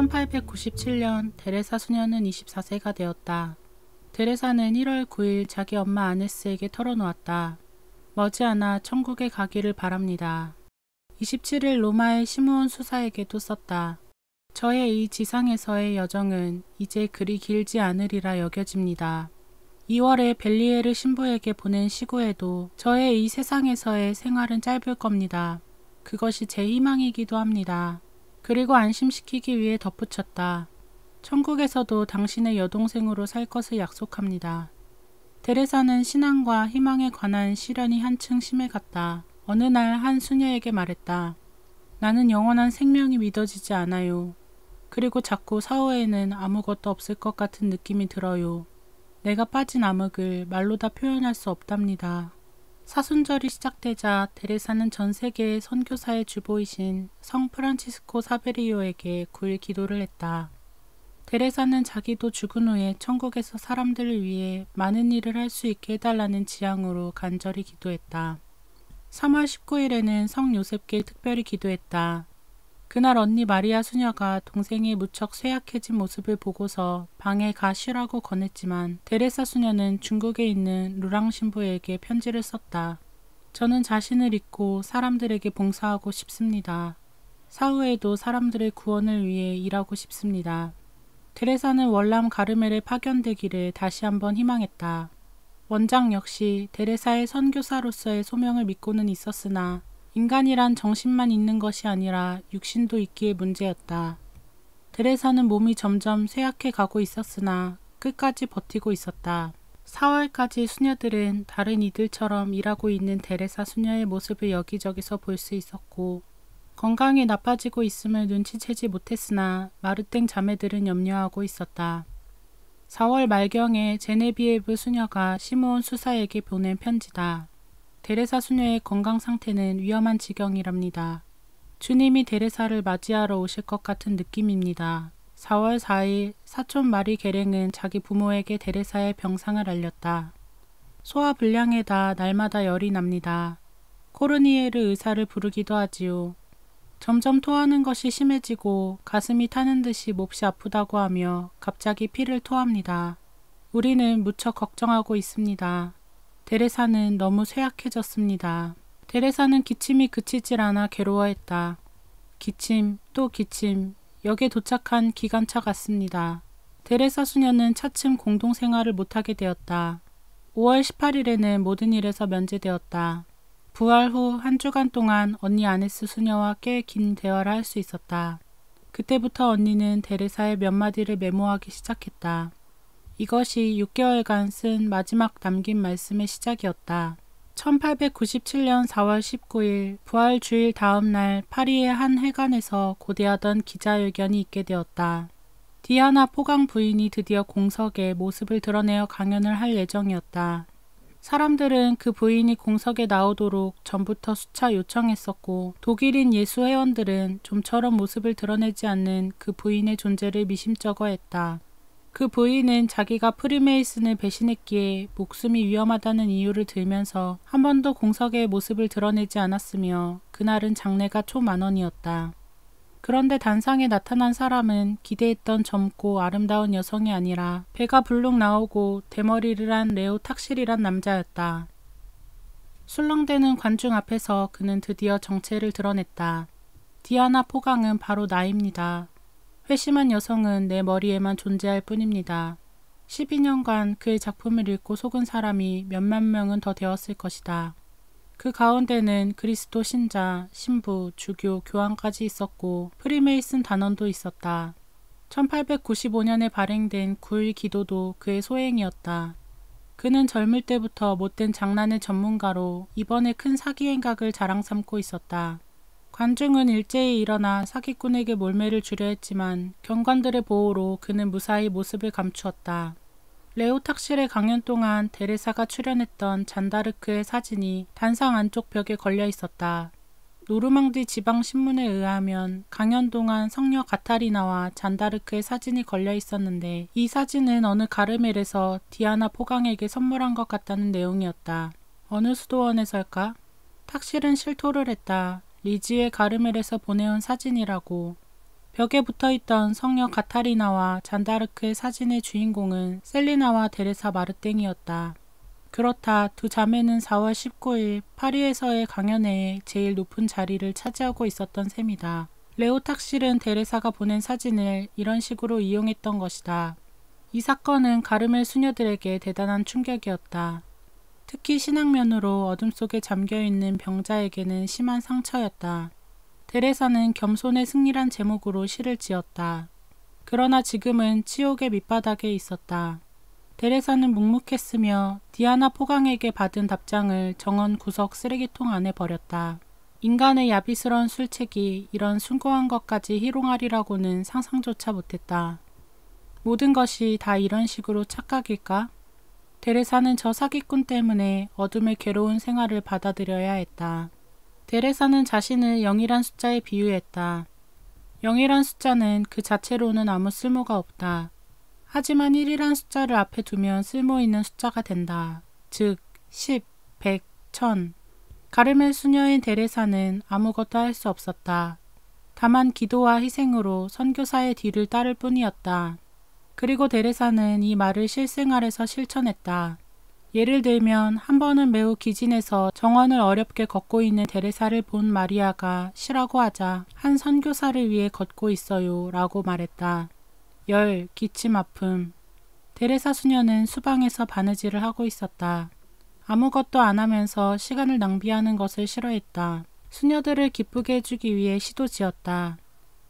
1897년 데레사 수녀는 24세가 되었다. 데레사는 1월 9일 자기 엄마 아네스에게 털어놓았다. 머지않아 천국에 가기를 바랍니다. 27일 로마의 시므온 수사에게도 썼다. 저의 이 지상에서의 여정은 이제 그리 길지 않으리라 여겨집니다. 2월에 벨리에르 신부에게 보낸 시구에도 저의 이 세상에서의 생활은 짧을 겁니다. 그것이 제 희망이기도 합니다. 그리고 안심시키기 위해 덧붙였다. 천국에서도 당신의 여동생으로 살 것을 약속합니다. 데레사는 신앙과 희망에 관한 시련이 한층 심해갔다. 어느 날 한 수녀에게 말했다. 나는 영원한 생명이 믿어지지 않아요. 그리고 자꾸 사후에는 아무것도 없을 것 같은 느낌이 들어요. 내가 빠진 암흑을 말로 다 표현할 수 없답니다. 사순절이 시작되자 데레사는 전 세계의 선교사의 주보이신 성 프란치스코 사베리오에게 9일 기도를 했다. 데레사는 자기도 죽은 후에 천국에서 사람들을 위해 많은 일을 할 수 있게 해달라는 지향으로 간절히 기도했다. 3월 19일에는 성 요셉께 특별히 기도했다. 그날 언니 마리아 수녀가 동생이 무척 쇠약해진 모습을 보고서 방에 가 쉬라고 권했지만 데레사 수녀는 중국에 있는 루랑 신부에게 편지를 썼다. 저는 자신을 잊고 사람들에게 봉사하고 싶습니다. 사후에도 사람들의 구원을 위해 일하고 싶습니다. 데레사는 월남 가르멜에 파견되기를 다시 한번 희망했다. 원장 역시 데레사의 선교사로서의 소명을 믿고는 있었으나 인간이란 정신만 있는 것이 아니라 육신도 있기에 문제였다. 데레사는 몸이 점점 쇠약해 가고 있었으나 끝까지 버티고 있었다. 4월까지 수녀들은 다른 이들처럼 일하고 있는 데레사 수녀의 모습을 여기저기서 볼 수 있었고 건강이 나빠지고 있음을 눈치채지 못했으나 마르땡 자매들은 염려하고 있었다. 4월 말경에 제네비에브 수녀가 시므온 수사에게 보낸 편지다. 데레사 수녀의 건강 상태는 위험한 지경이랍니다. 주님이 데레사를 맞이하러 오실 것 같은 느낌입니다. 4월 4일 사촌 마리 게랭은 자기 부모에게 데레사의 병상을 알렸다. 소화불량에다 날마다 열이 납니다. 코르니에르 의사를 부르기도 하지요. 점점 토하는 것이 심해지고 가슴이 타는 듯이 몹시 아프다고 하며 갑자기 피를 토합니다. 우리는 무척 걱정하고 있습니다. 데레사는 너무 쇠약해졌습니다. 데레사는 기침이 그치질 않아 괴로워했다. 기침, 또 기침, 역에 도착한 기관차 같습니다. 데레사 수녀는 차츰 공동생활을 못하게 되었다. 5월 18일에는 모든 일에서 면제되었다. 부활 후 한 주간 동안 언니 아네스 수녀와 꽤 긴 대화를 할 수 있었다. 그때부터 언니는 데레사의 몇 마디를 메모하기 시작했다. 이것이 6개월간 쓴 마지막 남긴 말씀의 시작이었다. 1897년 4월 19일 부활 주일 다음 날 파리의 한 회관에서 고대하던 기자회견이 있게 되었다. 디아나 포강 부인이 드디어 공석에 모습을 드러내어 강연을 할 예정이었다. 사람들은 그 부인이 공석에 나오도록 전부터 수차 요청했었고 독일인 예수 회원들은 좀처럼 모습을 드러내지 않는 그 부인의 존재를 미심쩍어했다. 그 부인은 자기가 프리메이슨을 배신했기에 목숨이 위험하다는 이유를 들면서 한 번도 공석의 모습을 드러내지 않았으며 그날은 장례가 초만원이었다. 그런데 단상에 나타난 사람은 기대했던 젊고 아름다운 여성이 아니라 배가 불룩 나오고 대머리를 한 레오 탁실이란 남자였다. 술렁대는 관중 앞에서 그는 드디어 정체를 드러냈다. 디아나 포강은 바로 나입니다. 회심한 여성은 내 머리에만 존재할 뿐입니다. 12년간 그의 작품을 읽고 속은 사람이 몇만 명은 더 되었을 것이다. 그 가운데는 그리스도 신자, 신부, 주교, 교황까지 있었고 프리메이슨 단원도 있었다. 1895년에 발행된 9일 기도도 그의 소행이었다. 그는 젊을 때부터 못된 장난의 전문가로 이번에 큰 사기 행각을 자랑 삼고 있었다. 관중은 일제히 일어나 사기꾼에게 몰매를 주려 했지만 경관들의 보호로 그는 무사히 모습을 감추었다. 레오 탁실의 강연 동안 데레사가 출연했던 잔다르크의 사진이 단상 안쪽 벽에 걸려 있었다. 노르망디 지방 신문에 의하면 강연 동안 성녀 가타리나와 잔다르크의 사진이 걸려 있었는데 이 사진은 어느 가르멜에서 디아나 포강에게 선물한 것 같다는 내용이었다. 어느 수도원에서일까? 탁실은 실토를 했다. 리지의 가르멜에서 보내온 사진이라고. 벽에 붙어있던 성녀 가타리나와 잔다르크의 사진의 주인공은 셀리나와 데레사 마르땡이었다. 그렇다 두 자매는 4월 19일 파리에서의 강연회에 제일 높은 자리를 차지하고 있었던 셈이다. 레오탁실은 데레사가 보낸 사진을 이런 식으로 이용했던 것이다. 이 사건은 가르멜 수녀들에게 대단한 충격이었다. 특히 신앙면으로 어둠 속에 잠겨있는 병자에게는 심한 상처였다. 데레사는 겸손의 승리란 제목으로 시를 지었다. 그러나 지금은 치욕의 밑바닥에 있었다. 데레사는 묵묵했으며 디아나 포강에게 받은 답장을 정원 구석 쓰레기통 안에 버렸다. 인간의 야비스러운 술책이 이런 숭고한 것까지 희롱하리라고는 상상조차 못했다. 모든 것이 다 이런 식으로 착각일까? 데레사는 저 사기꾼 때문에 어둠의 괴로운 생활을 받아들여야 했다. 데레사는 자신을 0이란 숫자에 비유했다. 0이란 숫자는 그 자체로는 아무 쓸모가 없다. 하지만 1이란 숫자를 앞에 두면 쓸모있는 숫자가 된다. 즉 10, 100, 1000. 가르멜 수녀인 데레사는 아무것도 할 수 없었다. 다만 기도와 희생으로 선교사의 뒤를 따를 뿐이었다. 그리고 데레사는 이 말을 실생활에서 실천했다. 예를 들면 한 번은 매우 기진해서 정원을 어렵게 걷고 있는 데레사를 본 마리아가 쉬라고 하자 한 선교사를 위해 걷고 있어요 라고 말했다. 열, 기침 아픔. 데레사 수녀는 수방에서 바느질을 하고 있었다. 아무것도 안 하면서 시간을 낭비하는 것을 싫어했다. 수녀들을 기쁘게 해주기 위해 시도 지었다.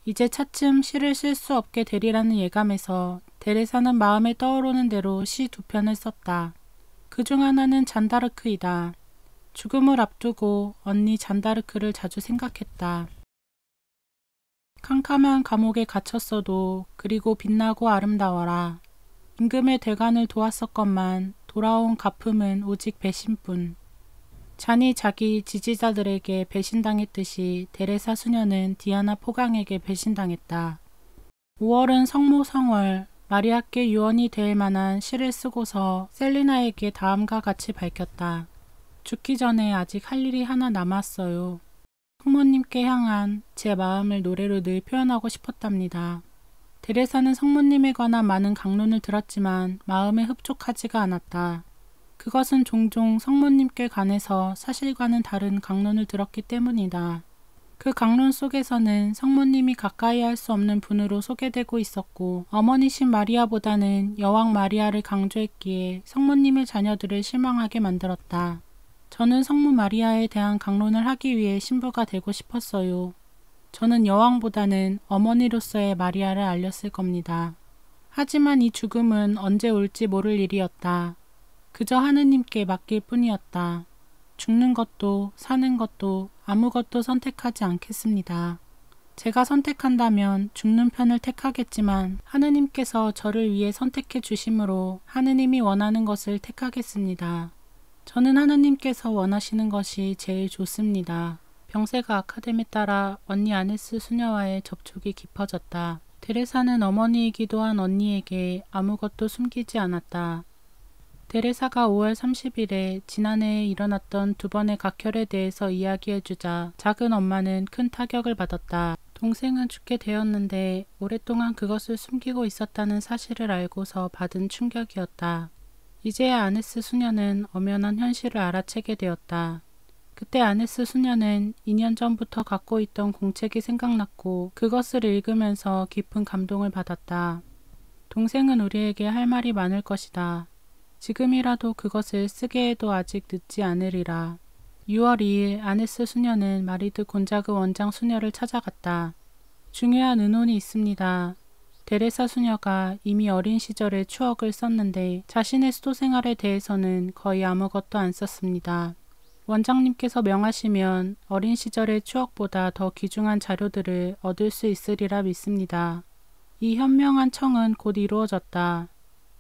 이제 차츰 시를 쓸 수 없게 되리라는 예감에서 데레사는 마음에 떠오르는 대로 시 2편을 썼다. 그중 하나는 잔다르크이다. 죽음을 앞두고 언니 잔다르크를 자주 생각했다. 캄캄한 감옥에 갇혔어도 그리고 빛나고 아름다워라. 임금의 대관을 도왔었건만 돌아온 갚음은 오직 배신뿐. 잔이 자기 지지자들에게 배신당했듯이 데레사 수녀는 디아나 포강에게 배신당했다. 5월은 성모 성월, 마리아께 유언이 될 만한 시를 쓰고서 셀리나에게 다음과 같이 밝혔다. 죽기 전에 아직 할 일이 하나 남았어요. 성모님께 향한 제 마음을 노래로 늘 표현하고 싶었답니다. 데레사는 성모님에 관한 많은 강론을 들었지만 마음에 흡족하지가 않았다. 그것은 종종 성모님께 관해서 사실과는 다른 강론을 들었기 때문이다. 그 강론 속에서는 성모님이 가까이 할 수 없는 분으로 소개되고 있었고 어머니신 마리아보다는 여왕 마리아를 강조했기에 성모님의 자녀들을 실망하게 만들었다. 저는 성모 마리아에 대한 강론을 하기 위해 신부가 되고 싶었어요. 저는 여왕보다는 어머니로서의 마리아를 알렸을 겁니다. 하지만 이 죽음은 언제 올지 모를 일이었다. 그저 하느님께 맡길 뿐이었다. 죽는 것도 사는 것도 아무것도 선택하지 않겠습니다. 제가 선택한다면 죽는 편을 택하겠지만 하느님께서 저를 위해 선택해 주심으로 하느님이 원하는 것을 택하겠습니다. 저는 하느님께서 원하시는 것이 제일 좋습니다. 병세가 악화됨에 따라 언니 아네스 수녀와의 접촉이 깊어졌다. 데레사는 어머니이기도 한 언니에게 아무것도 숨기지 않았다. 데레사가 5월 30일에 지난해에 일어났던 2번의 각혈에 대해서 이야기해주자 작은 엄마는 큰 타격을 받았다. 동생은 죽게 되었는데 오랫동안 그것을 숨기고 있었다는 사실을 알고서 받은 충격이었다. 이제야 아네스 수녀는 엄연한 현실을 알아채게 되었다. 그때 아네스 수녀는 2년 전부터 갖고 있던 공책이 생각났고 그것을 읽으면서 깊은 감동을 받았다. 동생은 우리에게 할 말이 많을 것이다. 지금이라도 그것을 쓰게 해도 아직 늦지 않으리라. 6월 2일 아네스 수녀는 마리드 곤자그 원장 수녀를 찾아갔다. 중요한 의논이 있습니다. 데레사 수녀가 이미 어린 시절의 추억을 썼는데 자신의 수도 생활에 대해서는 거의 아무것도 안 썼습니다. 원장님께서 명하시면 어린 시절의 추억보다 더 귀중한 자료들을 얻을 수 있으리라 믿습니다. 이 현명한 청은 곧 이루어졌다.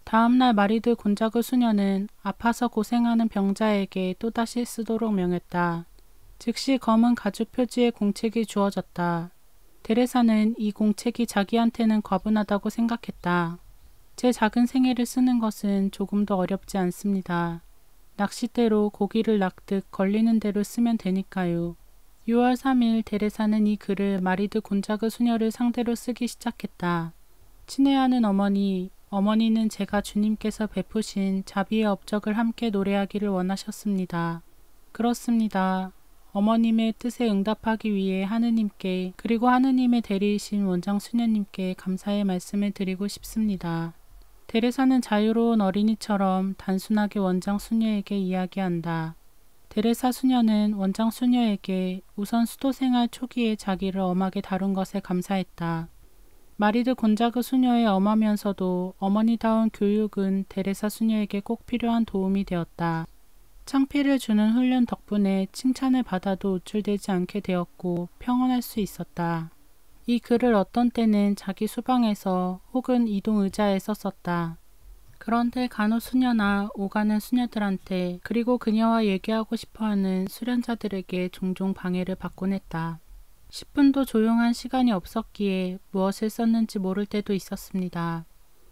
다음날 마리드 곤자그 수녀는 아파서 고생하는 병자에게 또다시 쓰도록 명했다. 즉시 검은 가죽 표지의 공책이 주어졌다. 데레사는 이 공책이 자기한테는 과분하다고 생각했다. 제 작은 생애를 쓰는 것은 조금도 어렵지 않습니다. 낚싯대로 고기를 낚듯 걸리는 대로 쓰면 되니까요. 6월 3일 데레사는 이 글을 마리드 곤자그 수녀를 상대로 쓰기 시작했다. 친애하는 어머니, 어머니는 제가 주님께서 베푸신 자비의 업적을 함께 노래하기를 원하셨습니다. 그렇습니다. 어머님의 뜻에 응답하기 위해 하느님께 그리고 하느님의 대리이신 원장 수녀님께 감사의 말씀을 드리고 싶습니다. 데레사는 자유로운 어린이처럼 단순하게 원장 수녀에게 이야기한다. 데레사 수녀는 원장 수녀에게 우선 수도생활 초기에 자기를 엄하게 다룬 것에 감사했다. 마리드 곤자그 수녀의 엄하면서도 어머니다운 교육은 데레사 수녀에게 꼭 필요한 도움이 되었다. 창피를 주는 훈련 덕분에 칭찬을 받아도 우쭐대지 않게 되었고 평온할 수 있었다. 이 글을 어떤 때는 자기 수방에서 혹은 이동 의자에 썼었다. 그런데 간호 수녀나 오가는 수녀들한테 그리고 그녀와 얘기하고 싶어하는 수련자들에게 종종 방해를 받곤 했다. 10분도 조용한 시간이 없었기에 무엇을 썼는지 모를 때도 있었습니다.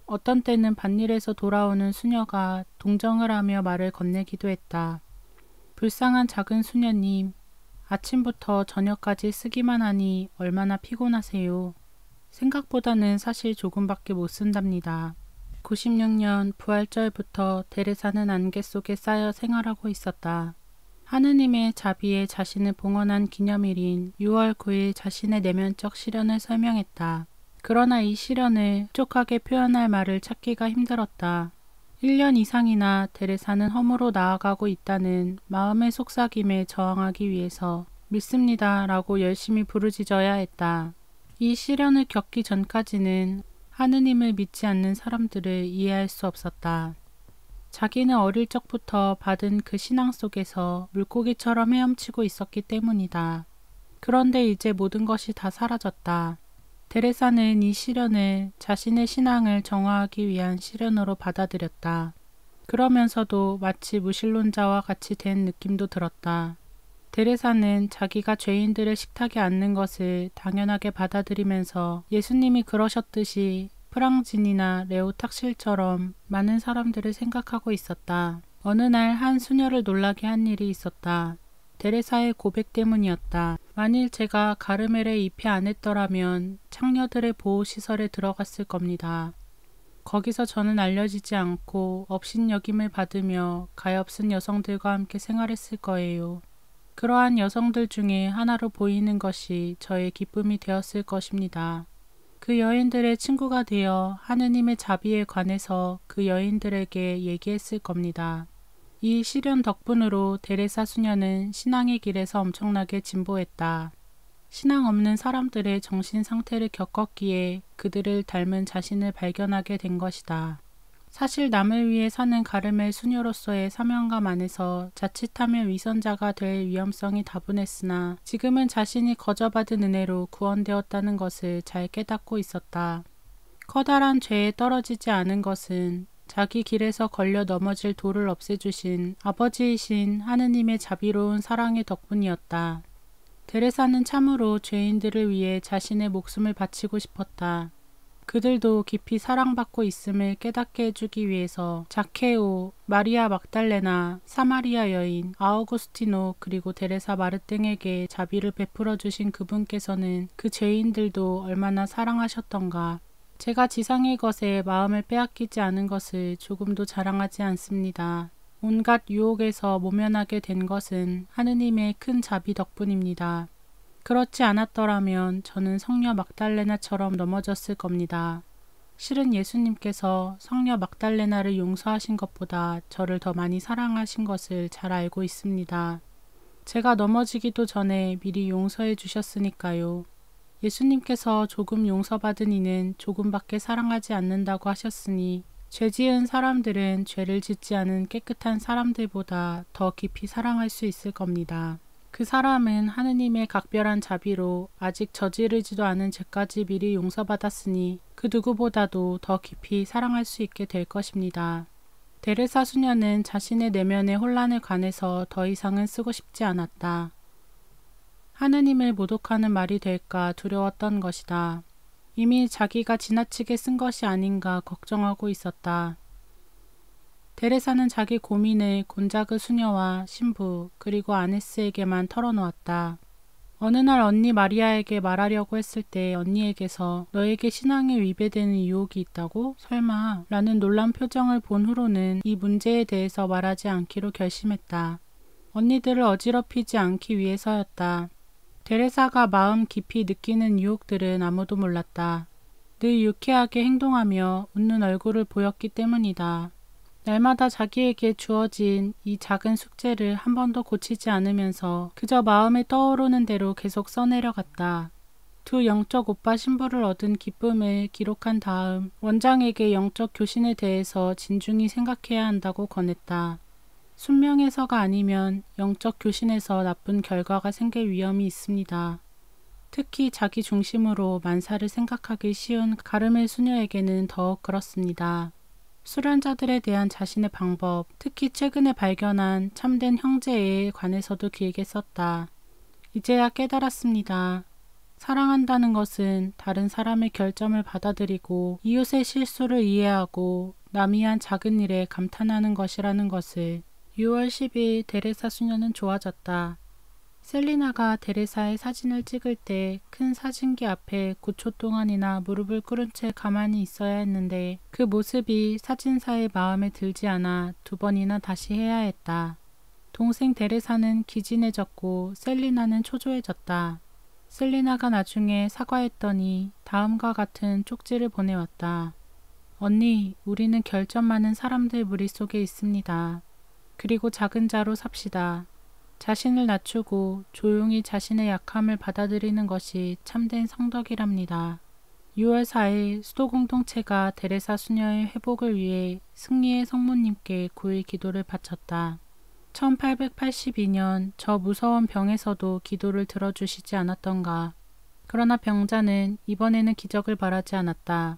어떤 때는 밭일에서 돌아오는 수녀가 동정을 하며 말을 건네기도 했다. 불쌍한 작은 수녀님, 아침부터 저녁까지 쓰기만 하니 얼마나 피곤하세요. 생각보다는 사실 조금밖에 못 쓴답니다. 96년 부활절부터 데레사는 안개 속에 쌓여 생활하고 있었다. 하느님의 자비에 자신을 봉헌한 기념일인 6월 9일 자신의 내면적 시련을 설명했다. 그러나 이 시련을 촉촉하게 표현할 말을 찾기가 힘들었다. 1년 이상이나 데레사는 험으로 나아가고 있다는 마음의 속삭임에 저항하기 위해서 믿습니다 라고 열심히 부르짖어야 했다. 이 시련을 겪기 전까지는 하느님을 믿지 않는 사람들을 이해할 수 없었다. 자기는 어릴 적부터 받은 그 신앙 속에서 물고기처럼 헤엄치고 있었기 때문이다. 그런데 이제 모든 것이 다 사라졌다. 데레사는 이 시련을 자신의 신앙을 정화하기 위한 시련으로 받아들였다. 그러면서도 마치 무신론자와 같이 된 느낌도 들었다. 데레사는 자기가 죄인들의 식탁에 앉는 것을 당연하게 받아들이면서 예수님이 그러셨듯이 프랑진이나 레오 탁실처럼 많은 사람들을 생각하고 있었다. 어느 날 한 수녀를 놀라게 한 일이 있었다. 데레사의 고백 때문이었다. 만일 제가 가르멜에 입회 안 했더라면 창녀들의 보호시설에 들어갔을 겁니다. 거기서 저는 알려지지 않고 업신여김을 받으며 가엾은 여성들과 함께 생활했을 거예요. 그러한 여성들 중에 하나로 보이는 것이 저의 기쁨이 되었을 것입니다. 그 여인들의 친구가 되어 하느님의 자비에 관해서 그 여인들에게 얘기했을 겁니다. 이 시련 덕분으로 데레사 수녀는 신앙의 길에서 엄청나게 진보했다. 신앙 없는 사람들의 정신 상태를 겪었기에 그들을 닮은 자신을 발견하게 된 것이다. 사실 남을 위해 사는 가르멜 수녀로서의 사명감 안에서 자칫하면 위선자가 될 위험성이 다분했으나 지금은 자신이 거저받은 은혜로 구원되었다는 것을 잘 깨닫고 있었다. 커다란 죄에 떨어지지 않은 것은 자기 길에서 걸려 넘어질 돌을 없애주신 아버지이신 하느님의 자비로운 사랑의 덕분이었다. 데레사는 참으로 죄인들을 위해 자신의 목숨을 바치고 싶었다. 그들도 깊이 사랑받고 있음을 깨닫게 해주기 위해서 자케오, 마리아 막달레나, 사마리아 여인, 아우구스티노 그리고 데레사 마르땡에게 자비를 베풀어 주신 그분께서는 그 죄인들도 얼마나 사랑하셨던가. 제가 지상의 것에 마음을 빼앗기지 않은 것을 조금도 자랑하지 않습니다. 온갖 유혹에서 모면하게 된 것은 하느님의 큰 자비 덕분입니다. 그렇지 않았더라면 저는 성녀 막달레나처럼 넘어졌을 겁니다. 실은 예수님께서 성녀 막달레나를 용서하신 것보다 저를 더 많이 사랑하신 것을 잘 알고 있습니다. 제가 넘어지기도 전에 미리 용서해 주셨으니까요. 예수님께서 조금 용서받은 이는 조금밖에 사랑하지 않는다고 하셨으니 죄 지은 사람들은 죄를 짓지 않은 깨끗한 사람들보다 더 깊이 사랑할 수 있을 겁니다. 그 사람은 하느님의 각별한 자비로 아직 저지르지도 않은 죄까지 미리 용서받았으니 그 누구보다도 더 깊이 사랑할 수 있게 될 것입니다. 데레사 수녀는 자신의 내면의 혼란에 관해서 더 이상은 쓰고 싶지 않았다. 하느님을 모독하는 말이 될까 두려웠던 것이다. 이미 자기가 지나치게 쓴 것이 아닌가 걱정하고 있었다. 데레사는 자기 고민을 곤자그 수녀와 신부 그리고 아네스에게만 털어놓았다. 어느 날 언니 마리아에게 말하려고 했을 때 언니에게서 너에게 신앙에 위배되는 유혹이 있다고? 설마? 라는 놀란 표정을 본 후로는 이 문제에 대해서 말하지 않기로 결심했다. 언니들을 어지럽히지 않기 위해서였다. 데레사가 마음 깊이 느끼는 유혹들은 아무도 몰랐다. 늘 유쾌하게 행동하며 웃는 얼굴을 보였기 때문이다. 날마다 자기에게 주어진 이 작은 숙제를 한 번도 고치지 않으면서 그저 마음에 떠오르는 대로 계속 써내려갔다. 두 영적 오빠 신부를 얻은 기쁨을 기록한 다음 원장에게 영적 교신에 대해서 진중히 생각해야 한다고 권했다. 순명해서가 아니면 영적 교신에서 나쁜 결과가 생길 위험이 있습니다. 특히 자기 중심으로 만사를 생각하기 쉬운 가르멜 수녀에게는 더욱 그렇습니다. 수련자들에 대한 자신의 방법, 특히 최근에 발견한 참된 형제에 관해서도 길게 썼다. 이제야 깨달았습니다. 사랑한다는 것은 다른 사람의 결점을 받아들이고 이웃의 실수를 이해하고 남이 한 작은 일에 감탄하는 것이라는 것을. 6월 10일 데레사 수녀는 좋아졌다. 셀리나가 데레사의 사진을 찍을 때 큰 사진기 앞에 9초 동안이나 무릎을 꿇은 채 가만히 있어야 했는데 그 모습이 사진사의 마음에 들지 않아 2번이나 다시 해야 했다. 동생 데레사는 기진해졌고 셀리나는 초조해졌다. 셀리나가 나중에 사과했더니 다음과 같은 쪽지를 보내왔다. 언니, 우리는 결점 많은 사람들 무리 속에 있습니다. 그리고 작은 자로 삽시다. 자신을 낮추고 조용히 자신의 약함을 받아들이는 것이 참된 성덕이랍니다. 6월 4일 수도 공동체가 데레사 수녀의 회복을 위해 승리의 성모님께 9일 기도를 바쳤다. 1882년 저 무서운 병에서도 기도를 들어주시지 않았던가. 그러나 병자는 이번에는 기적을 바라지 않았다.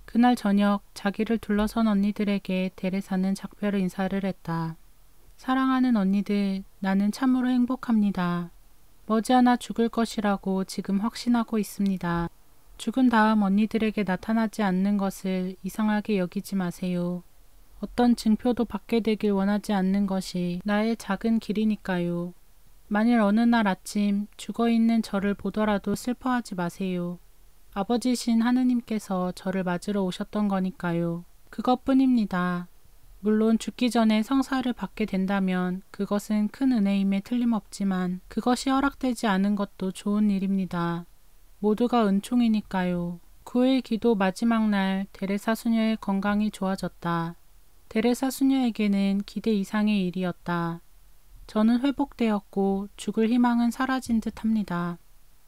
그날 저녁 자기를 둘러선 언니들에게 데레사는 작별 인사를 했다. 사랑하는 언니들, 나는 참으로 행복합니다. 머지않아 죽을 것이라고 지금 확신하고 있습니다. 죽은 다음 언니들에게 나타나지 않는 것을 이상하게 여기지 마세요. 어떤 증표도 받게 되길 원하지 않는 것이 나의 작은 길이니까요. 만일 어느 날 아침 죽어있는 저를 보더라도 슬퍼하지 마세요. 아버지신 하느님께서 저를 맞으러 오셨던 거니까요. 그것뿐입니다. 물론 죽기 전에 성사를 받게 된다면 그것은 큰 은혜임에 틀림없지만 그것이 허락되지 않은 것도 좋은 일입니다. 모두가 은총이니까요. 9일 기도 마지막 날 데레사 수녀의 건강이 좋아졌다. 데레사 수녀에게는 기대 이상의 일이었다. 저는 회복되었고 죽을 희망은 사라진 듯 합니다.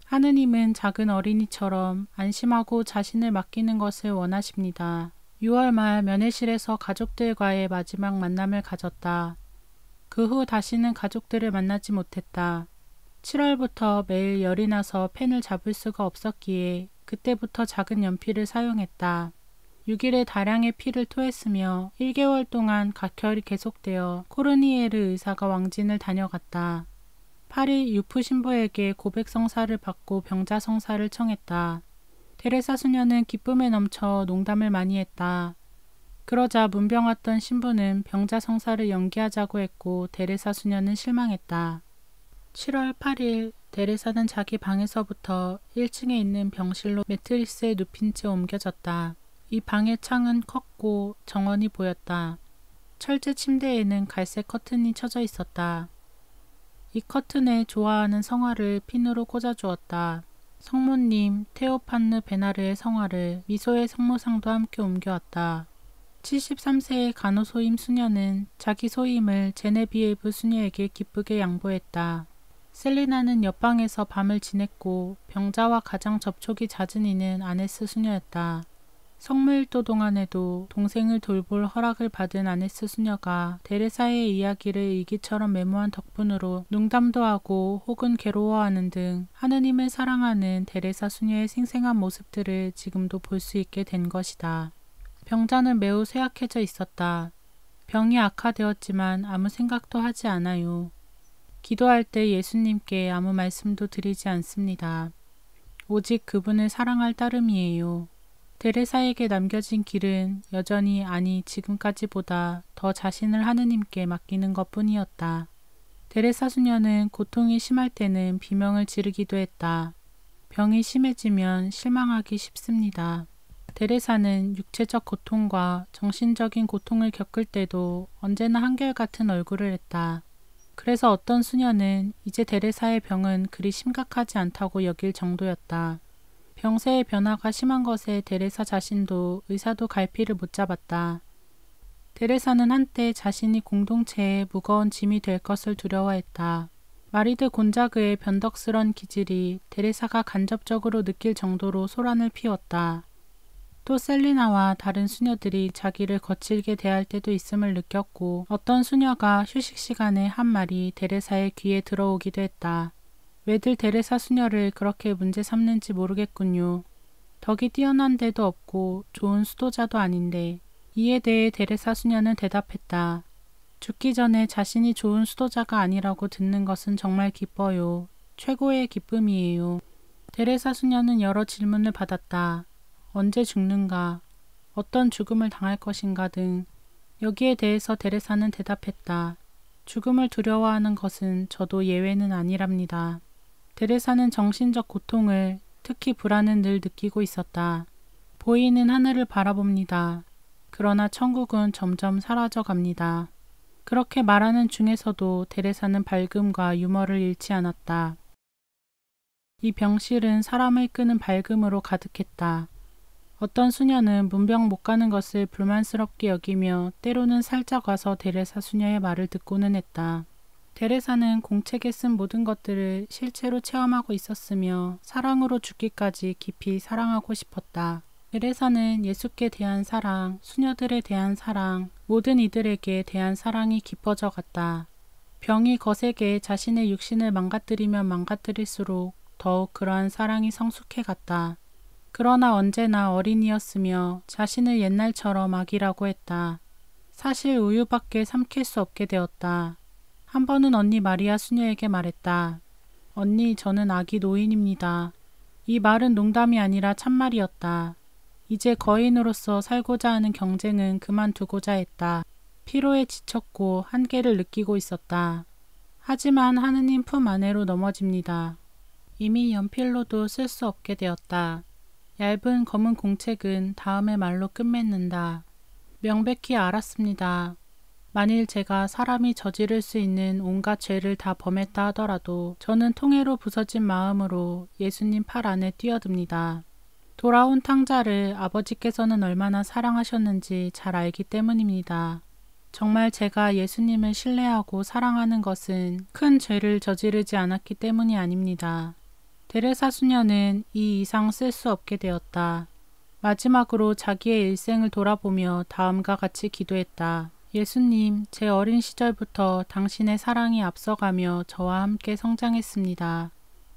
하느님은 작은 어린이처럼 안심하고 자신을 맡기는 것을 원하십니다. 6월 말 면회실에서 가족들과의 마지막 만남을 가졌다. 그 후 다시는 가족들을 만나지 못했다. 7월부터 매일 열이 나서 펜을 잡을 수가 없었기에 그때부터 작은 연필을 사용했다. 6일에 다량의 피를 토했으며 1개월 동안 각혈이 계속되어 코르니에르 의사가 왕진을 다녀갔다. 8일 유프 신부에게 고백 성사를 받고 병자 성사를 청했다. 데레사 수녀는 기쁨에 넘쳐 농담을 많이 했다. 그러자 문병 왔던 신부는 병자 성사를 연기하자고 했고 데레사 수녀는 실망했다. 7월 8일 데레사는 자기 방에서부터 1층에 있는 병실로 매트리스에 눕힌 채 옮겨졌다. 이 방의 창은 컸고 정원이 보였다. 철제 침대에는 갈색 커튼이 쳐져 있었다. 이 커튼에 좋아하는 성화를 핀으로 꽂아주었다. 성모님 테오판느 베나르의 성화를 미소의 성모상도 함께 옮겨왔다. 73세의 간호소임 수녀는 자기 소임을 제네비에브 수녀에게 기쁘게 양보했다. 셀리나는 옆방에서 밤을 지냈고 병자와 가장 접촉이 잦은 이는 아네스 수녀였다. 성묘일도 동안에도 동생을 돌볼 허락을 받은 아네스 수녀가 데레사의 이야기를 일기처럼 메모한 덕분으로 농담도 하고 혹은 괴로워하는 등 하느님을 사랑하는 데레사 수녀의 생생한 모습들을 지금도 볼 수 있게 된 것이다. 병자는 매우 쇠약해져 있었다. 병이 악화되었지만 아무 생각도 하지 않아요. 기도할 때 예수님께 아무 말씀도 드리지 않습니다. 오직 그분을 사랑할 따름이에요. 데레사에게 남겨진 길은 여전히 아니 지금까지보다 더 자신을 하느님께 맡기는 것뿐이었다. 데레사 수녀는 고통이 심할 때는 비명을 지르기도 했다. 병이 심해지면 실망하기 쉽습니다. 데레사는 육체적 고통과 정신적인 고통을 겪을 때도 언제나 한결같은 얼굴을 했다. 그래서 어떤 수녀는 이제 데레사의 병은 그리 심각하지 않다고 여길 정도였다. 병세의 변화가 심한 것에 데레사 자신도 의사도 갈피를 못 잡았다. 데레사는 한때 자신이 공동체에 무거운 짐이 될 것을 두려워했다. 마리드 곤자그의 변덕스런 기질이 데레사가 간접적으로 느낄 정도로 소란을 피웠다. 또 셀리나와 다른 수녀들이 자기를 거칠게 대할 때도 있음을 느꼈고 어떤 수녀가 휴식 시간에 한 말이 데레사의 귀에 들어오기도 했다. 왜들 데레사 수녀를 그렇게 문제 삼는지 모르겠군요. 덕이 뛰어난 데도 없고 좋은 수도자도 아닌데. 이에 대해 데레사 수녀는 대답했다. 죽기 전에 자신이 좋은 수도자가 아니라고 듣는 것은 정말 기뻐요. 최고의 기쁨이에요. 데레사 수녀는 여러 질문을 받았다. 언제 죽는가? 어떤 죽음을 당할 것인가 등. 여기에 대해서 데레사는 대답했다. 죽음을 두려워하는 것은 저도 예외는 아니랍니다. 데레사는 정신적 고통을, 특히 불안은 늘 느끼고 있었다. 보이는 하늘을 바라봅니다. 그러나 천국은 점점 사라져 갑니다. 그렇게 말하는 중에서도 데레사는 밝음과 유머를 잃지 않았다. 이 병실은 사람을 끄는 밝음으로 가득했다. 어떤 수녀는 문병 못 가는 것을 불만스럽게 여기며 때로는 살짝 와서 데레사 수녀의 말을 듣고는 했다. 데레사는 공책에 쓴 모든 것들을 실제로 체험하고 있었으며 사랑으로 죽기까지 깊이 사랑하고 싶었다. 데레사는 예수께 대한 사랑, 수녀들에 대한 사랑, 모든 이들에게 대한 사랑이 깊어져 갔다. 병이 거세게 자신의 육신을 망가뜨리면 망가뜨릴수록 더욱 그러한 사랑이 성숙해 갔다. 그러나 언제나 어린이였으며 자신을 옛날처럼 아기라고 했다. 사실 우유밖에 삼킬 수 없게 되었다. 한 번은 언니 마리아 수녀에게 말했다. 언니, 저는 아기 노인입니다. 이 말은 농담이 아니라 참말이었다. 이제 거인으로서 살고자 하는 경쟁은 그만두고자 했다. 피로에 지쳤고 한계를 느끼고 있었다. 하지만 하느님 품 안으로 넘어집니다. 이미 연필로도 쓸 수 없게 되었다. 얇은 검은 공책은 다음의 말로 끝맺는다. 명백히 알았습니다. 만일 제가 사람이 저지를 수 있는 온갖 죄를 다 범했다 하더라도 저는 통해로 부서진 마음으로 예수님 팔 안에 뛰어듭니다. 돌아온 탕자를 아버지께서는 얼마나 사랑하셨는지 잘 알기 때문입니다. 정말 제가 예수님을 신뢰하고 사랑하는 것은 큰 죄를 저지르지 않았기 때문이 아닙니다. 데레사 수녀는 이 이상 쓸 수 없게 되었다. 마지막으로 자기의 일생을 돌아보며 다음과 같이 기도했다. 예수님, 제 어린 시절부터 당신의 사랑이 앞서가며 저와 함께 성장했습니다.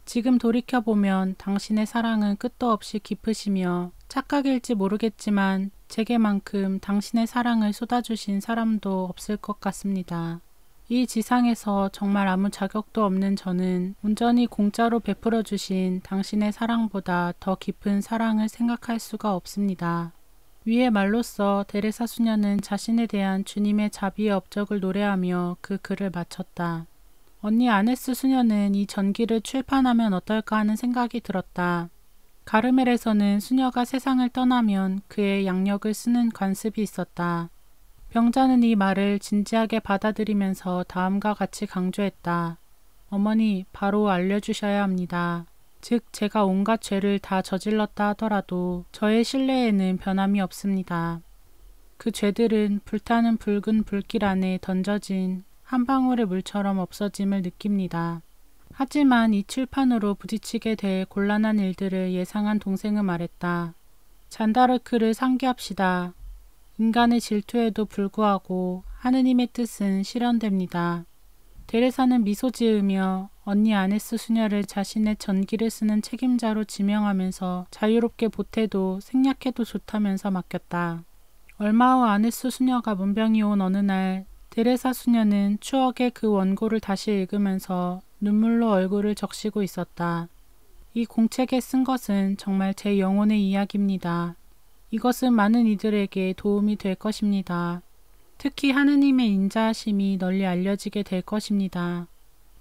지금 돌이켜보면 당신의 사랑은 끝도 없이 깊으시며 착각일지 모르겠지만 제게만큼 당신의 사랑을 쏟아주신 사람도 없을 것 같습니다. 이 지상에서 정말 아무 자격도 없는 저는 온전히 공짜로 베풀어 주신 당신의 사랑보다 더 깊은 사랑을 생각할 수가 없습니다. 위의 말로써 데레사 수녀는 자신에 대한 주님의 자비의 업적을 노래하며 그 글을 마쳤다. 언니 아네스 수녀는 이 전기를 출판하면 어떨까 하는 생각이 들었다. 가르멜에서는 수녀가 세상을 떠나면 그의 양력을 쓰는 관습이 있었다. 병자는 이 말을 진지하게 받아들이면서 다음과 같이 강조했다. 어머니, 바로 알려주셔야 합니다. 즉, 제가 온갖 죄를 다 저질렀다 하더라도 저의 신뢰에는 변함이 없습니다. 그 죄들은 불타는 붉은 불길 안에 던져진 한 방울의 물처럼 없어짐을 느낍니다. 하지만 이 출판으로 부딪히게 될 곤란한 일들을 예상한 동생은 말했다. 잔다르크를 상기합시다. 인간의 질투에도 불구하고 하느님의 뜻은 실현됩니다. 데레사는 미소 지으며 언니 아네스 수녀를 자신의 전기를 쓰는 책임자로 지명하면서 자유롭게 보태도 생략해도 좋다면서 맡겼다. 얼마 후 아네스 수녀가 문병이 온 어느 날 데레사 수녀는 추억의 그 원고를 다시 읽으면서 눈물로 얼굴을 적시고 있었다. 이 공책에 쓴 것은 정말 제 영혼의 이야기입니다. 이것은 많은 이들에게 도움이 될 것입니다. 특히 하느님의 인자하심이 널리 알려지게 될 것입니다.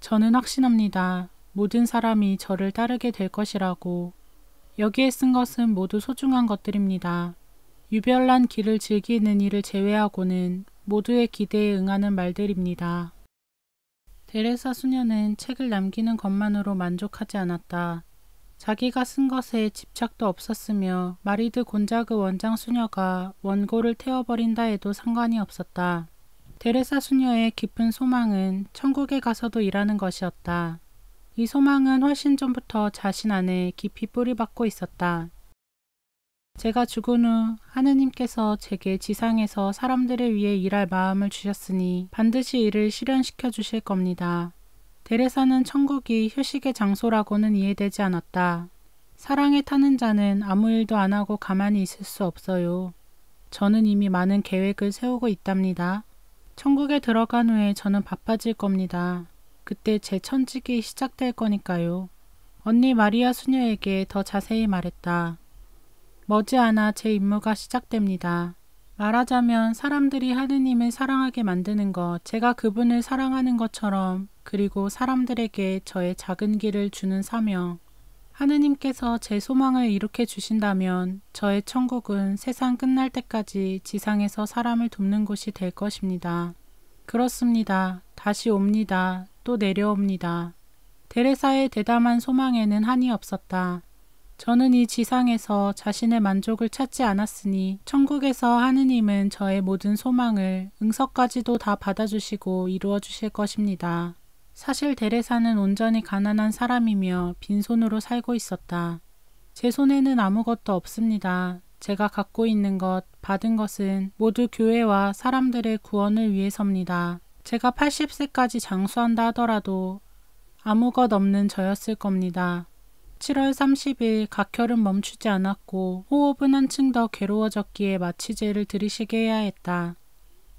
저는 확신합니다. 모든 사람이 저를 따르게 될 것이라고. 여기에 쓴 것은 모두 소중한 것들입니다. 유별난 길을 즐기는 이를 제외하고는 모두의 기대에 응하는 말들입니다. 데레사 수녀는 책을 남기는 것만으로 만족하지 않았다. 자기가 쓴 것에 집착도 없었으며 마리드 곤자그 원장 수녀가 원고를 태워버린다 해도 상관이 없었다. 데레사 수녀의 깊은 소망은 천국에 가서도 일하는 것이었다. 이 소망은 훨씬 전부터 자신 안에 깊이 뿌리박고 있었다. 제가 죽은 후 하느님께서 제게 지상에서 사람들을 위해 일할 마음을 주셨으니 반드시 이를 실현시켜 주실 겁니다. 데레사는 천국이 휴식의 장소라고는 이해되지 않았다. 사랑에 타는 자는 아무 일도 안 하고 가만히 있을 수 없어요. 저는 이미 많은 계획을 세우고 있답니다. 천국에 들어간 후에 저는 바빠질 겁니다. 그때 제 천직이 시작될 거니까요. 언니 마리아 수녀에게 더 자세히 말했다. 머지않아 제 임무가 시작됩니다. 말하자면 사람들이 하느님을 사랑하게 만드는 것, 제가 그분을 사랑하는 것처럼, 그리고 사람들에게 저의 작은 길을 주는 사명. 하느님께서 제 소망을 이룩해 주신다면 저의 천국은 세상 끝날 때까지 지상에서 사람을 돕는 곳이 될 것입니다. 그렇습니다. 다시 옵니다. 또 내려옵니다. 데레사의 대담한 소망에는 한이 없었다. 저는 이 지상에서 자신의 만족을 찾지 않았으니 천국에서 하느님은 저의 모든 소망을 응석까지도 다 받아주시고 이루어 주실 것입니다. 사실 데레사는 온전히 가난한 사람이며 빈손으로 살고 있었다. 제 손에는 아무것도 없습니다. 제가 갖고 있는 것, 받은 것은 모두 교회와 사람들의 구원을 위해서입니다. 제가 80세까지 장수한다 하더라도 아무것 없는 저였을 겁니다. 7월 30일 각혈은 멈추지 않았고 호흡은 한층 더 괴로워졌기에 마취제를 들이쉬게 해야 했다.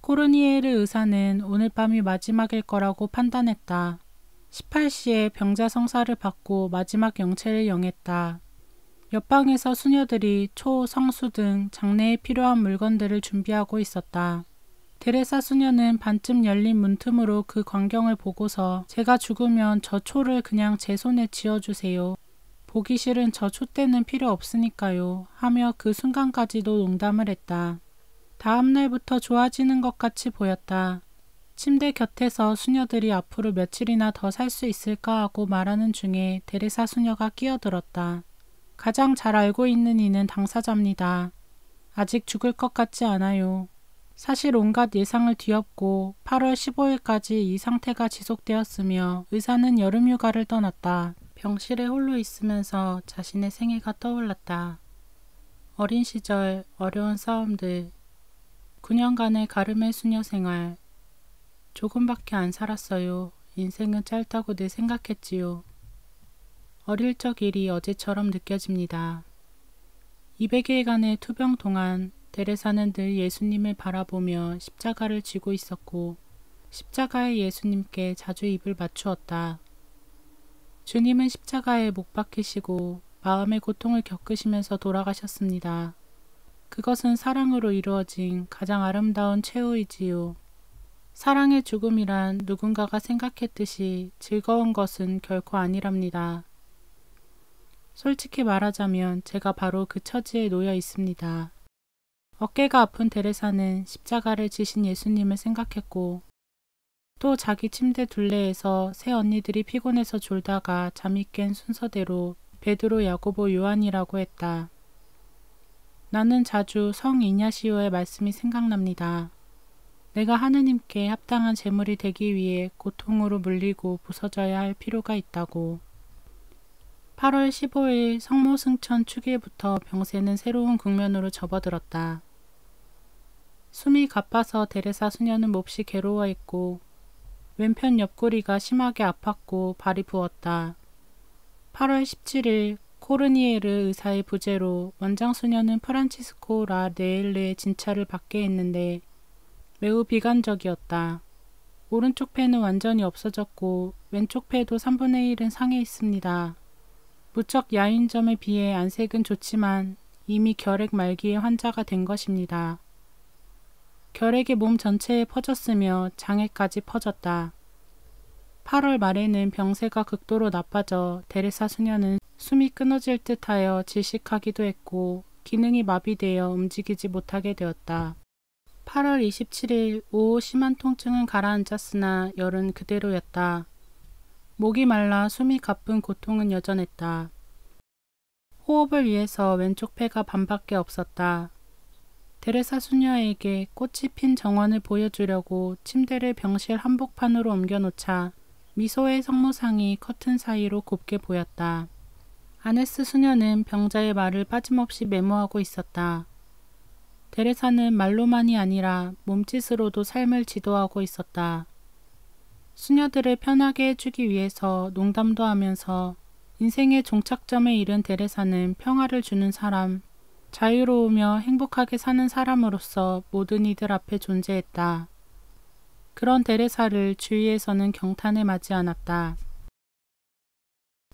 코르니에르 의사는 오늘 밤이 마지막일 거라고 판단했다. 18시에 병자 성사를 받고 마지막 영체를 영했다. 옆방에서 수녀들이 초, 성수 등 장례에 필요한 물건들을 준비하고 있었다. 데레사 수녀는 반쯤 열린 문틈으로 그 광경을 보고서 제가 죽으면 저 초를 그냥 제 손에 쥐어주세요. 보기 싫은 저 촛대는 필요 없으니까요. 하며 그 순간까지도 농담을 했다. 다음 날부터 좋아지는 것 같이 보였다. 침대 곁에서 수녀들이 앞으로 며칠이나 더 살 수 있을까 하고 말하는 중에 데레사 수녀가 끼어들었다. 가장 잘 알고 있는 이는 당사자입니다. 아직 죽을 것 같지 않아요. 사실 온갖 예상을 뒤엎고 8월 15일까지 이 상태가 지속되었으며 의사는 여름휴가를 떠났다. 병실에 홀로 있으면서 자신의 생애가 떠올랐다. 어린 시절 어려운 싸움들, 9년간의 가르멜 수녀 생활. 조금밖에 안 살았어요. 인생은 짧다고 늘 생각했지요. 어릴 적 일이 어제처럼 느껴집니다. 200일간의 투병 동안 데레사는 늘 예수님을 바라보며 십자가를 쥐고 있었고 십자가의 예수님께 자주 입을 맞추었다. 주님은 십자가에 못 박히시고 마음의 고통을 겪으시면서 돌아가셨습니다. 그것은 사랑으로 이루어진 가장 아름다운 최후이지요. 사랑의 죽음이란 누군가가 생각했듯이 즐거운 것은 결코 아니랍니다. 솔직히 말하자면 제가 바로 그 처지에 놓여 있습니다. 어깨가 아픈 데레사는 십자가를 지신 예수님을 생각했고 또 자기 침대 둘레에서 새 언니들이 피곤해서 졸다가 잠이 깬 순서대로 베드로, 야고보, 요한이라고 했다. 나는 자주 성 이냐시오의 말씀이 생각납니다. 내가 하느님께 합당한 제물이 되기 위해 고통으로 물리고 부서져야 할 필요가 있다고. 8월 15일 성모승천 축일부터 병세는 새로운 국면으로 접어들었다. 숨이 가빠서 데레사 수녀는 몹시 괴로워했고 왼편 옆구리가 심하게 아팠고 발이 부었다. 8월 17일 코르니에르 의사의 부재로 원장 수녀는 프란치스코 라 네일르의 진찰을 받게 했는데 매우 비관적이었다. 오른쪽 폐는 완전히 없어졌고 왼쪽 폐도 3분의 1은 상해 있습니다. 무척 야윈 점에 비해 안색은 좋지만 이미 결핵 말기의 환자가 된 것입니다. 결핵이 몸 전체에 퍼졌으며 장애까지 퍼졌다. 8월 말에는 병세가 극도로 나빠져 데레사 수녀는 숨이 끊어질 듯하여 질식하기도 했고 기능이 마비되어 움직이지 못하게 되었다. 8월 27일 오후 심한 통증은 가라앉았으나 열은 그대로였다. 목이 말라 숨이 가쁜 고통은 여전했다. 호흡을 위해서 왼쪽 폐가 반밖에 없었다. 데레사 수녀에게 꽃이 핀 정원을 보여주려고 침대를 병실 한복판으로 옮겨놓자 미소의 성모상이 커튼 사이로 곱게 보였다. 아네스 수녀는 병자의 말을 빠짐없이 메모하고 있었다. 데레사는 말로만이 아니라 몸짓으로도 삶을 지도하고 있었다. 수녀들을 편하게 해주기 위해서 농담도 하면서 인생의 종착점에 이른 데레사는 평화를 주는 사람, 자유로우며 행복하게 사는 사람으로서 모든 이들 앞에 존재했다. 그런 데레사를 주위에서는 경탄에 맞지 않았다.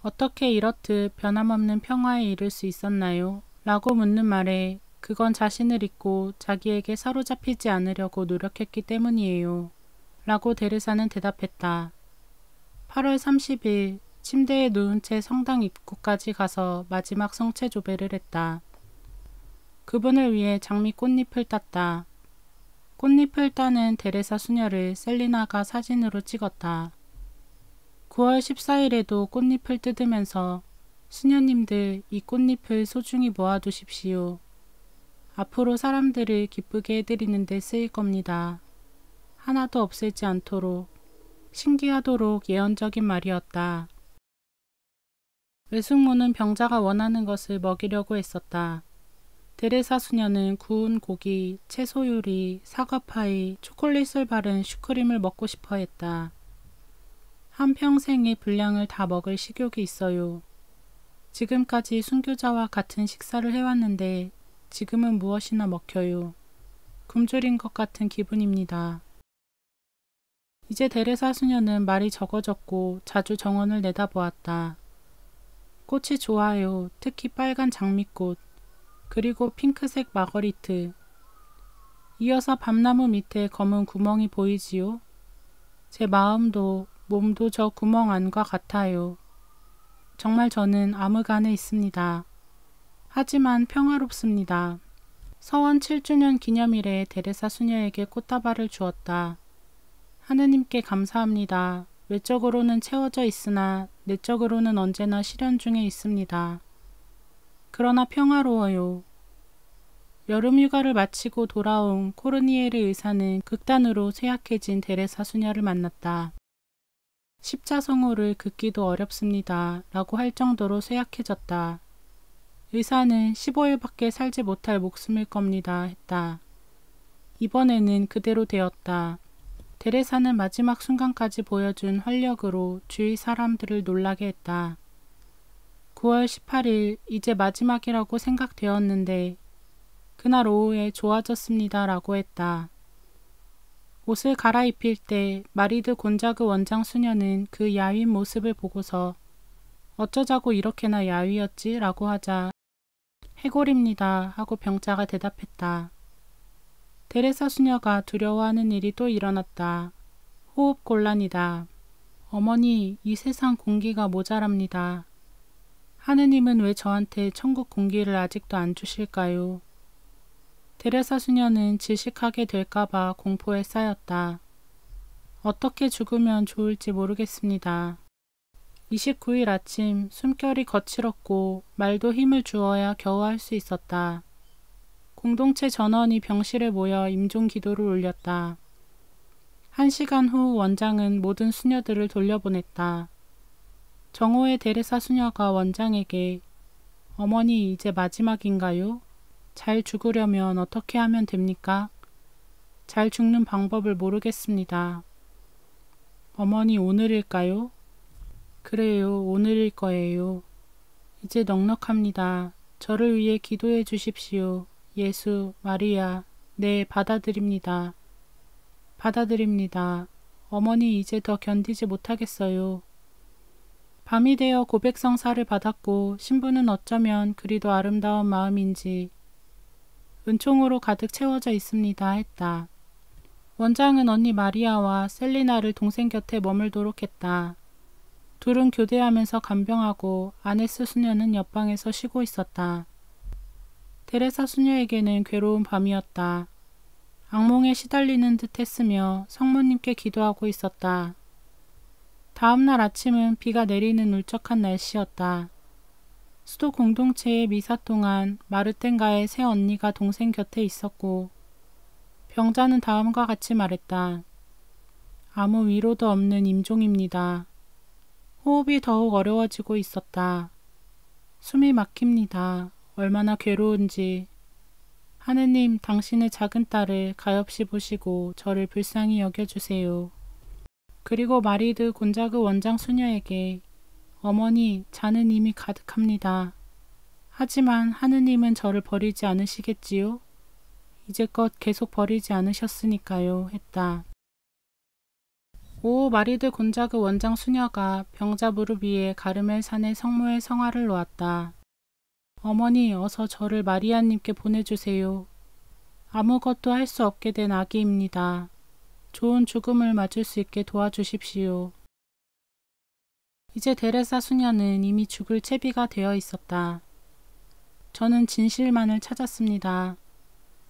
어떻게 이렇듯 변함없는 평화에 이를 수 있었나요? 라고 묻는 말에 그건 자신을 잊고 자기에게 사로잡히지 않으려고 노력했기 때문이에요. 라고 데레사는 대답했다. 8월 30일 침대에 누운 채 성당 입구까지 가서 마지막 성체 조배를 했다. 그분을 위해 장미 꽃잎을 땄다. 꽃잎을 따는 데레사 수녀를 셀리나가 사진으로 찍었다. 9월 14일에도 꽃잎을 뜯으면서 수녀님들 이 꽃잎을 소중히 모아두십시오. 앞으로 사람들을 기쁘게 해드리는 데 쓰일 겁니다. 하나도 없애지 않도록, 신기하도록 예언적인 말이었다. 외숙모는 병자가 원하는 것을 먹이려고 했었다. 데레사 수녀는 구운 고기, 채소 요리, 사과파이, 초콜릿을 바른 슈크림을 먹고 싶어 했다. 한평생의 분량을 다 먹을 식욕이 있어요. 지금까지 순교자와 같은 식사를 해왔는데 지금은 무엇이나 먹혀요. 굶주린 것 같은 기분입니다. 이제 데레사 수녀는 말이 적어졌고 자주 정원을 내다보았다. 꽃이 좋아요. 특히 빨간 장미꽃, 그리고 핑크색 마거리트. 이어서 밤나무 밑에 검은 구멍이 보이지요? 제 마음도 몸도 저 구멍 안과 같아요. 정말 저는 암흑 안에 있습니다. 하지만 평화롭습니다. 서원 7주년 기념일에 데레사 수녀에게 꽃다발을 주었다. 하느님께 감사합니다. 외적으로는 채워져 있으나 내적으로는 언제나 실현 중에 있습니다. 그러나 평화로워요. 여름휴가를 마치고 돌아온 코르니에르 의사는 극단으로 쇠약해진 데레사 수녀를 만났다. 십자성호를 긋기도 어렵습니다. 라고 할 정도로 쇠약해졌다. 의사는 15일밖에 살지 못할 목숨일 겁니다. 했다. 이번에는 그대로 되었다. 데레사는 마지막 순간까지 보여준 활력으로 주위 사람들을 놀라게 했다. 9월 18일 이제 마지막이라고 생각되었는데 그날 오후에 좋아졌습니다. 라고 했다. 옷을 갈아입힐 때 마리드 곤자그 원장 수녀는 그 야윈 모습을 보고서 어쩌자고 이렇게나 야위었지? 라고 하자 해골입니다. 하고 병자가 대답했다. 데레사 수녀가 두려워하는 일이 또 일어났다. 호흡 곤란이다. 어머니, 이 세상 공기가 모자랍니다. 하느님은 왜 저한테 천국 공기를 아직도 안 주실까요? 데레사 수녀는 질식하게 될까봐 공포에 쌓였다. 어떻게 죽으면 좋을지 모르겠습니다. 29일 아침 숨결이 거칠었고 말도 힘을 주어야 겨우 할 수 있었다. 공동체 전원이 병실에 모여 임종 기도를 올렸다. 1시간 후 원장은 모든 수녀들을 돌려보냈다. 정오의 데레사 수녀가 원장에게 어머니 이제 마지막인가요? 잘 죽으려면 어떻게 하면 됩니까? 잘 죽는 방법을 모르겠습니다. 어머니 오늘일까요? 그래요, 오늘일 거예요. 이제 넉넉합니다. 저를 위해 기도해 주십시오. 예수, 마리아, 네, 받아들입니다. 받아들입니다. 어머니 이제 더 견디지 못하겠어요. 밤이 되어 고백성사를 받았고 신부는 어쩌면 그리도 아름다운 마음인지 은총으로 가득 채워져 있습니다. 했다. 원장은 언니 마리아와 셀리나를 동생 곁에 머물도록 했다. 둘은 교대하면서 간병하고 아네스 수녀는 옆방에서 쉬고 있었다. 테레사 수녀에게는 괴로운 밤이었다. 악몽에 시달리는 듯 했으며 성모님께 기도하고 있었다. 다음날 아침은 비가 내리는 울적한 날씨였다. 수도 공동체의 미사 동안 마르텐가의 새 언니가 동생 곁에 있었고 병자는 다음과 같이 말했다. 아무 위로도 없는 임종입니다. 호흡이 더욱 어려워지고 있었다. 숨이 막힙니다. 얼마나 괴로운지. 하느님, 당신의 작은 딸을 가엾이 보시고 저를 불쌍히 여겨주세요. 그리고 마리드 곤자그 원장 수녀에게 어머니, 잔은 이미 가득합니다. 하지만 하느님은 저를 버리지 않으시겠지요? 이제껏 계속 버리지 않으셨으니까요. 했다. 오 마리드 곤자그 원장 수녀가 병자 무릎 위에 가르멜 산의 성모의 성화를 놓았다. 어머니, 어서 저를 마리아님께 보내주세요. 아무것도 할 수 없게 된 아기입니다. 좋은 죽음을 맞을 수 있게 도와주십시오. 이제 데레사 수녀는 이미 죽을 채비가 되어 있었다. 저는 진실만을 찾았습니다.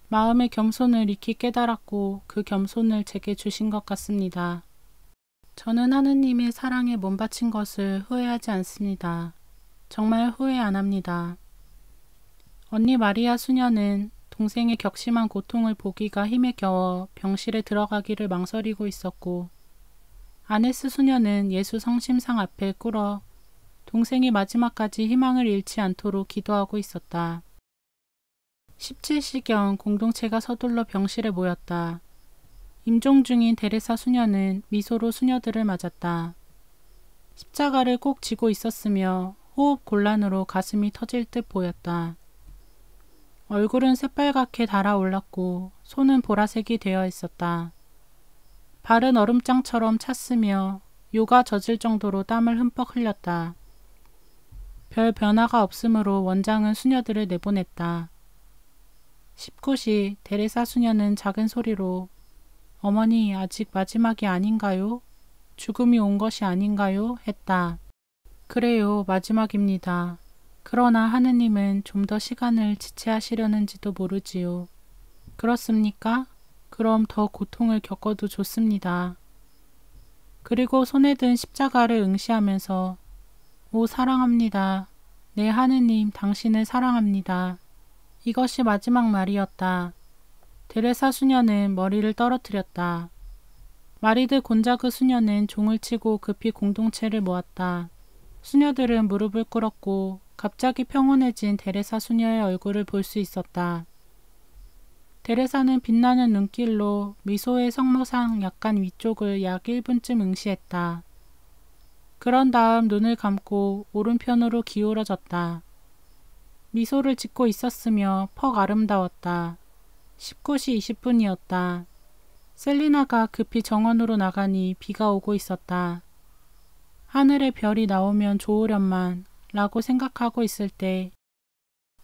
마음의 겸손을 익히 깨달았고 그 겸손을 제게 주신 것 같습니다. 저는 하느님의 사랑에 몸바친 것을 후회하지 않습니다. 정말 후회 안 합니다. 언니 마리아 수녀는 동생의 격심한 고통을 보기가 힘에 겨워 병실에 들어가기를 망설이고 있었고 아네스 수녀는 예수 성심상 앞에 꿇어 동생이 마지막까지 희망을 잃지 않도록 기도하고 있었다. 17시경 공동체가 서둘러 병실에 모였다. 임종 중인 데레사 수녀는 미소로 수녀들을 맞았다. 십자가를 꼭 쥐고 있었으며 호흡 곤란으로 가슴이 터질 듯 보였다. 얼굴은 새빨갛게 달아올랐고 손은 보라색이 되어 있었다. 발은 얼음장처럼 찼으며 요가 젖을 정도로 땀을 흠뻑 흘렸다. 별 변화가 없으므로 원장은 수녀들을 내보냈다. 19시 데레사 수녀는 작은 소리로 어머니, 아직 마지막이 아닌가요? 죽음이 온 것이 아닌가요? 했다. 그래요, 마지막입니다. 그러나 하느님은 좀 더 시간을 지체하시려는지도 모르지요. 그렇습니까? 그럼 더 고통을 겪어도 좋습니다. 그리고 손에 든 십자가를 응시하면서 오 사랑합니다. 네 하느님, 당신을 사랑합니다. 이것이 마지막 말이었다. 데레사 수녀는 머리를 떨어뜨렸다. 마리드 곤자그 수녀는 종을 치고 급히 공동체를 모았다. 수녀들은 무릎을 꿇었고 갑자기 평온해진 데레사 수녀의 얼굴을 볼 수 있었다. 데레사는 빛나는 눈길로 미소의 성모상 약간 위쪽을 약 1분쯤 응시했다. 그런 다음 눈을 감고 오른편으로 기울어졌다. 미소를 짓고 있었으며 퍽 아름다웠다. 19시 20분이었다. 셀리나가 급히 정원으로 나가니 비가 오고 있었다. 하늘에 별이 나오면 좋으련만 라고 생각하고 있을 때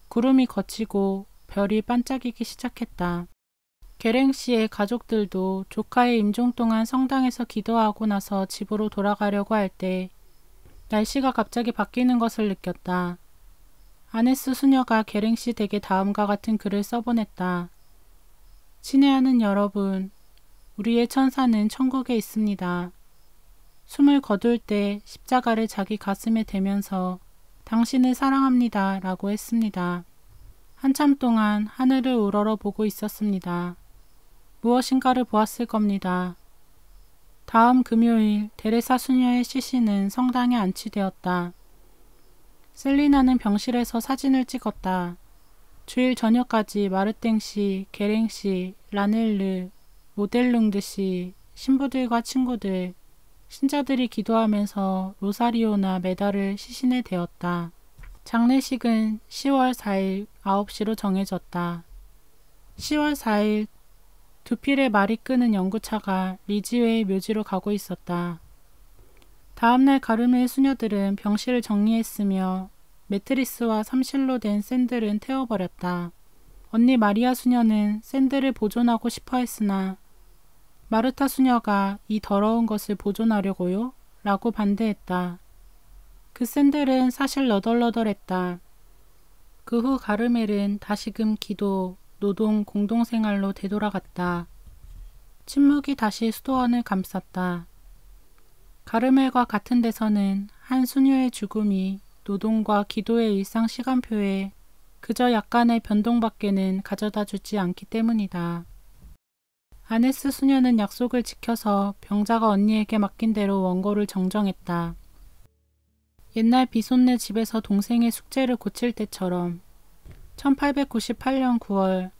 구름이 걷히고 별이 반짝이기 시작했다. 게랭씨의 가족들도 조카의 임종 동안 성당에서 기도하고 나서 집으로 돌아가려고 할 때 날씨가 갑자기 바뀌는 것을 느꼈다. 아네스 수녀가 게랭씨 댁에 다음과 같은 글을 써보냈다. 친애하는 여러분, 우리의 천사는 천국에 있습니다. 숨을 거둘 때 십자가를 자기 가슴에 대면서 당신을 사랑합니다 라고 했습니다. 한참 동안 하늘을 우러러 보고 있었습니다. 무엇인가를 보았을 겁니다. 다음 금요일 데레사 수녀의 시신은 성당에 안치되었다. 셀리나는 병실에서 사진을 찍었다. 주일 저녁까지 마르땡씨, 게랭씨, 라넬르, 모델룽드씨, 신부들과 친구들, 신자들이 기도하면서 로사리오나 메달을 시신에 대었다. 장례식은 10월 4일 9시로 정해졌다. 10월 4일 두 필의 말이 끄는 연구차가 리지웨의 묘지로 가고 있었다. 다음날 가르멜 수녀들은 병실을 정리했으며 매트리스와 삼실로 된 샌들은 태워버렸다. 언니 마리아 수녀는 샌들을 보존하고 싶어 했으나 마르타 수녀가 이 더러운 것을 보존하려고요? 라고 반대했다. 그 샌들은 사실 너덜너덜했다. 그 후 가르멜은 다시금 기도, 노동, 공동생활로 되돌아갔다. 침묵이 다시 수도원을 감쌌다. 가르멜과 같은 데서는 한 수녀의 죽음이 노동과 기도의 일상 시간표에 그저 약간의 변동밖에는 가져다 주지 않기 때문이다. 아네스 수녀는 약속을 지켜서 병자가 언니에게 맡긴 대로 원고를 정정했다. 옛날 비손네 집에서 동생의 숙제를 고칠 때처럼 1898년 9월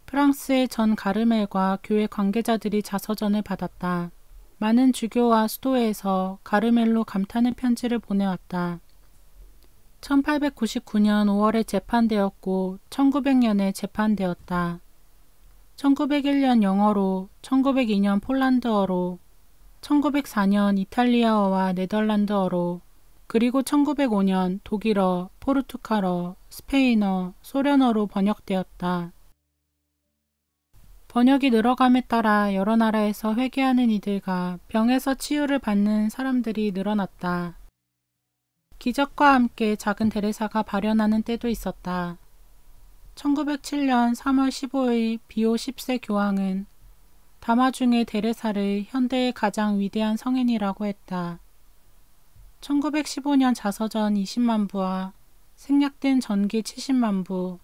프랑스의 전 가르멜과 교회 관계자들이 자서전을 받았다. 많은 주교와 수도회에서 가르멜로 감탄의 편지를 보내왔다. 1899년 5월에 재판되었고 1900년에 재판되었다. 1901년 영어로, 1902년 폴란드어로, 1904년 이탈리아어와 네덜란드어로, 그리고 1905년 독일어, 포르투갈어, 스페인어, 소련어로 번역되었다. 번역이 늘어감에 따라 여러 나라에서 회개하는 이들과 병에서 치유를 받는 사람들이 늘어났다. 기적과 함께 작은 데레사가 발현하는 때도 있었다. 1907년 3월 15일 비오 10세 교황은 다마 중의 데레사를 현대의 가장 위대한 성인이라고 했다. 1915년 자서전 20만 부와 생략된 전기 70만 부,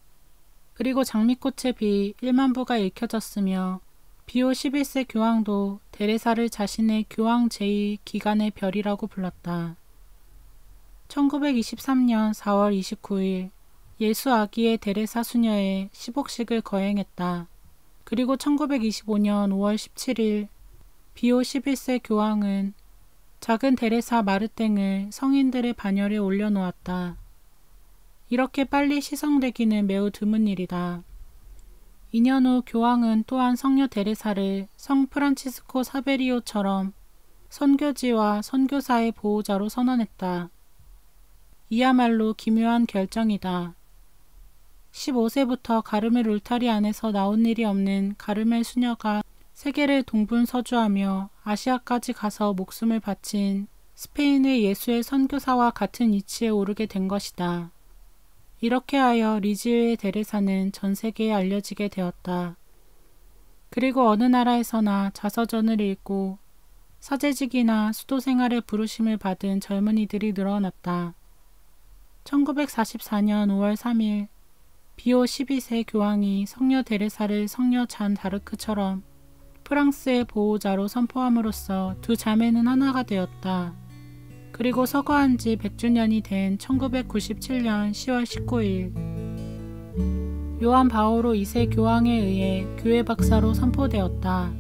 그리고 장미꽃의 비 1만 부가 읽혀졌으며 비오 11세 교황도 데레사를 자신의 교황 제2 기간의 별이라고 불렀다. 1923년 4월 29일 예수 아기의 데레사 수녀의 시복식을 거행했다. 그리고 1925년 5월 17일 비오 11세 교황은 작은 데레사 마르땡을 성인들의 반열에 올려놓았다. 이렇게 빨리 시성되기는 매우 드문 일이다. 2년 후 교황은 또한 성녀 데레사를 성 프란치스코 사베리오처럼 선교지와 선교사의 보호자로 선언했다. 이야말로 기묘한 결정이다. 15세부터 가르멜 울타리 안에서 나온 일이 없는 가르멜 수녀가 세계를 동분서주하며 아시아까지 가서 목숨을 바친 스페인의 예수의 선교사와 같은 위치에 오르게 된 것이다. 이렇게 하여 리지의 데레사는 전 세계에 알려지게 되었다. 그리고 어느 나라에서나 자서전을 읽고 사제직이나 수도 생활의 부르심을 받은 젊은이들이 늘어났다. 1944년 5월 3일 비오 12세 교황이 성녀 데레사를 성녀 잔 다르크처럼 프랑스의 보호자로 선포함으로써 두 자매는 하나가 되었다. 그리고 서거한 지 100주년이 된 1997년 10월 19일 요한 바오로 2세 교황에 의해 교회 박사로 선포되었다.